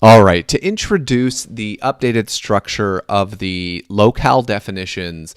All right, to introduce the updated structure of the locale definitions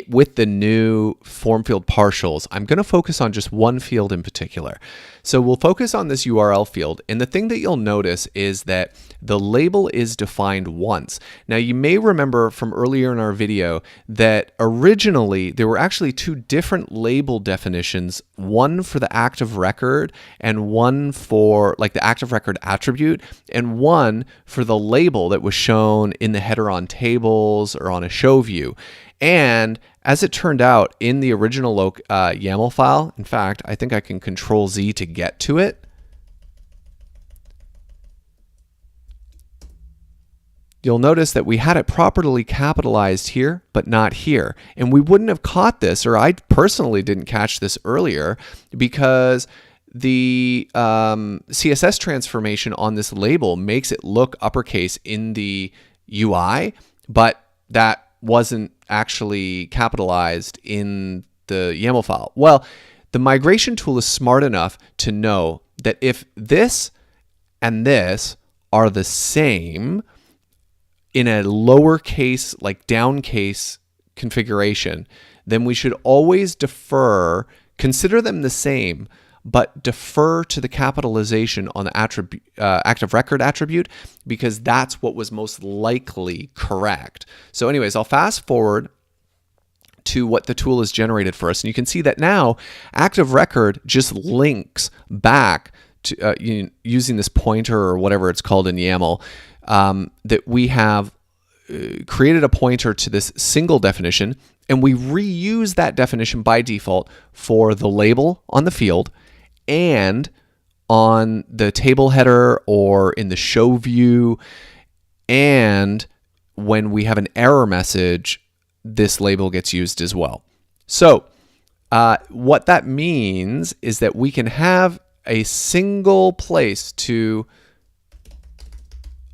with the new form field partials, I'm going to focus on just one field in particular. So we'll focus on this URL field, and the thing that you'll notice is that the label is defined once. Now you may remember from earlier in our video that originally there were actually two different label definitions, one for the active record and one for like the active record attribute, and one for the label that was shown in the header on tables or on a show view. And as it turned out in the original YAML file, in fact, I think I can Control Z to get to it. You'll notice that we had it properly capitalized here, but not here. And we wouldn't have caught this, or I personally didn't catch this earlier, because the CSS transformation on this label makes it look uppercase in the UI, but that wasn't actually capitalized in the YAML file. Well, the migration tool is smart enough to know that if this and this are the same in a lowercase, like downcase configuration, then we should always consider them the same, but defer to the capitalization on the active record attribute, because that's what was most likely correct. So anyways, I'll fast forward to what the tool has generated for us. And you can see that now active record just links back to using this pointer or whatever it's called in YAML, that we have created a pointer to this single definition, and we reuse that definition by default for the label on the field and on the table header or in the show view. And when we have an error message, this label gets used as well. So what that means is that we can have a single place to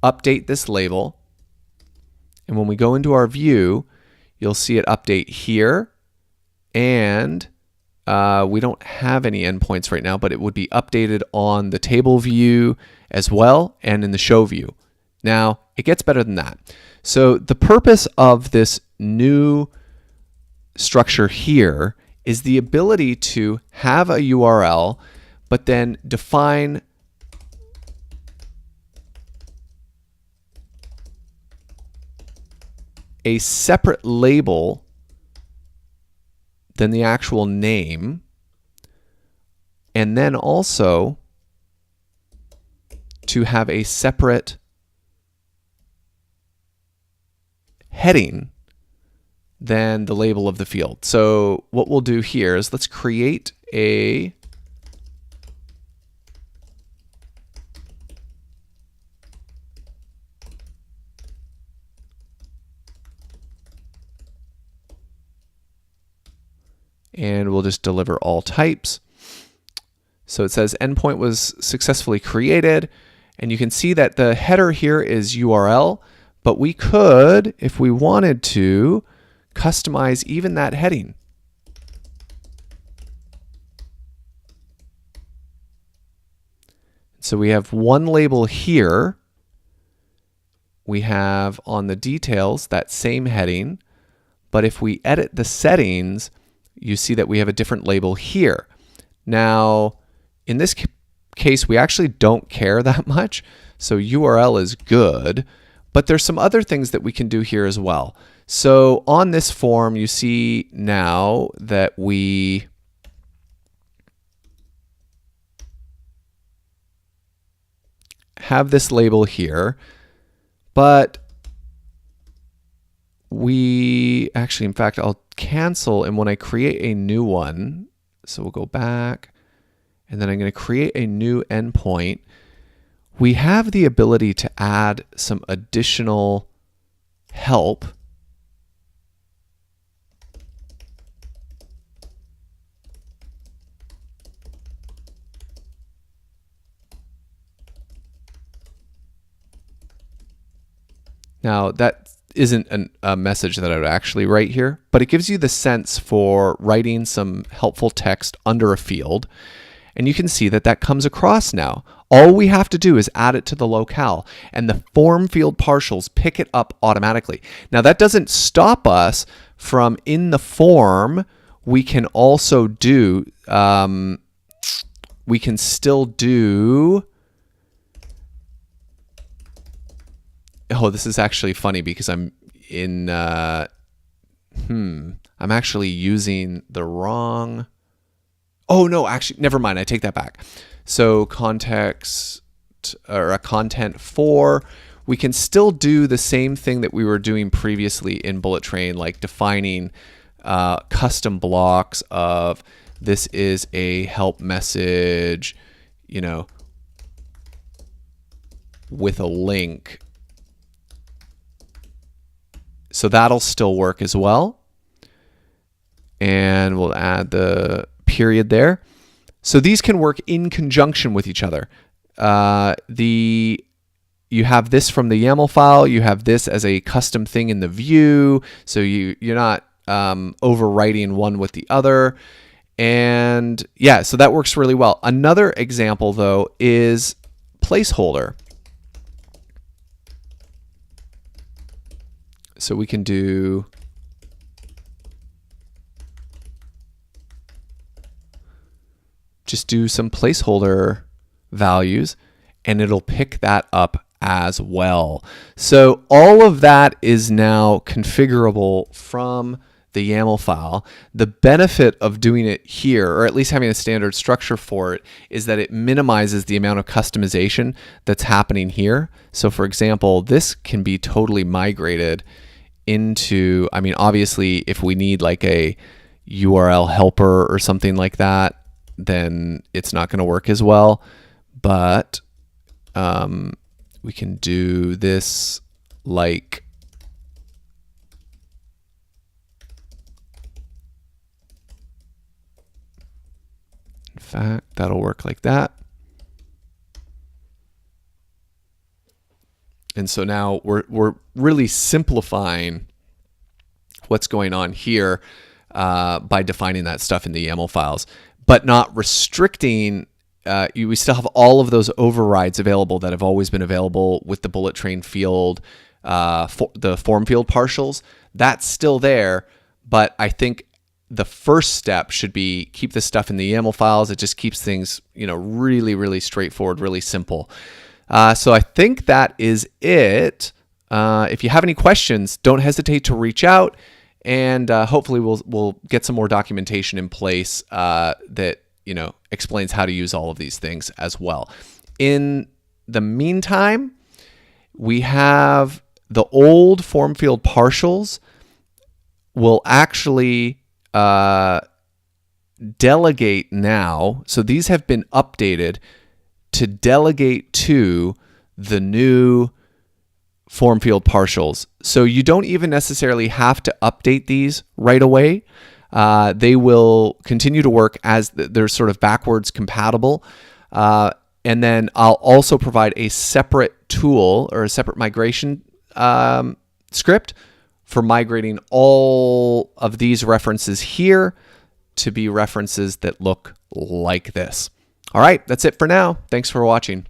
update this label. And when we go into our view, you'll see it update here. And we don't have any endpoints right now, but it would be updated on the table view as well and in the show view. Now, it gets better than that. So the purpose of this new structure here is the ability to have a URL, but then define a separate label than the actual name, and then also to have a separate heading than the label of the field. So what we'll do here is let's create a and we'll just deliver all types. So it says endpoint was successfully created, and you can see that the header here is URL, but we could, if we wanted to, customize even that heading. So we have one label here. We have on the details that same heading, but if we edit the settings, you see that we have a different label here. Now, in this case, we actually don't care that much, so URL is good, but there's some other things that we can do here as well. So on this form, you see now that we have this label here, but we actually, in fact, I'll cancel, and when I create a new one, so we'll go back, and then I'm going to create a new endpoint, we have the ability to add some additional help. Now, that isn't a message that I would actually write here, but it gives you the sense for writing some helpful text under a field. And you can see that that comes across now. All we have to do is add it to the locale, and the form field partials pick it up automatically. Now that doesn't stop us from, in the form, we can also do, we can still do, oh, this is actually funny because I'm in, I'm actually using the wrong, oh no, actually, never mind, I take that back. So context, or a content for, we can still do the same thing that we were doing previously in bullet train, like defining custom blocks of, this is a help message, you know, with a link. So that'll still work as well. And we'll add the period there. So these can work in conjunction with each other. You have this from the YAML file. You have this as a custom thing in the view. So you're not overwriting one with the other. And yeah, so that works really well. Another example, though, is placeholder. So we can do just do some placeholder values, and it'll pick that up as well. So all of that is now configurable from the YAML file. The benefit of doing it here, or at least having a standard structure for it, is that it minimizes the amount of customization that's happening here. So for example, this can be totally migrated into, I mean, obviously if we need like a URL helper or something like that, then it's not going to work as well. But we can do this like, in fact, that'll work like that. And so now we're really simplifying what's going on here by defining that stuff in the YAML files, but not restricting. We still have all of those overrides available that have always been available with the bullet train field, the form field partials. That's still there, but I think the first step should be keep this stuff in the YAML files. It just keeps things, you know, really, really straightforward, really simple. So I think that is it. If you have any questions, don't hesitate to reach out, and hopefully we'll get some more documentation in place that, you know, explains how to use all of these things as well. In the meantime, we have the old form field partials will actually delegate now. So these have been updated to delegate to the new form field partials. So you don't even necessarily have to update these right away. They will continue to work as they're sort of backwards compatible. And then I'll also provide a separate tool or a separate migration script for migrating all of these references here to be references that look like this. All right, that's it for now. Thanks for watching.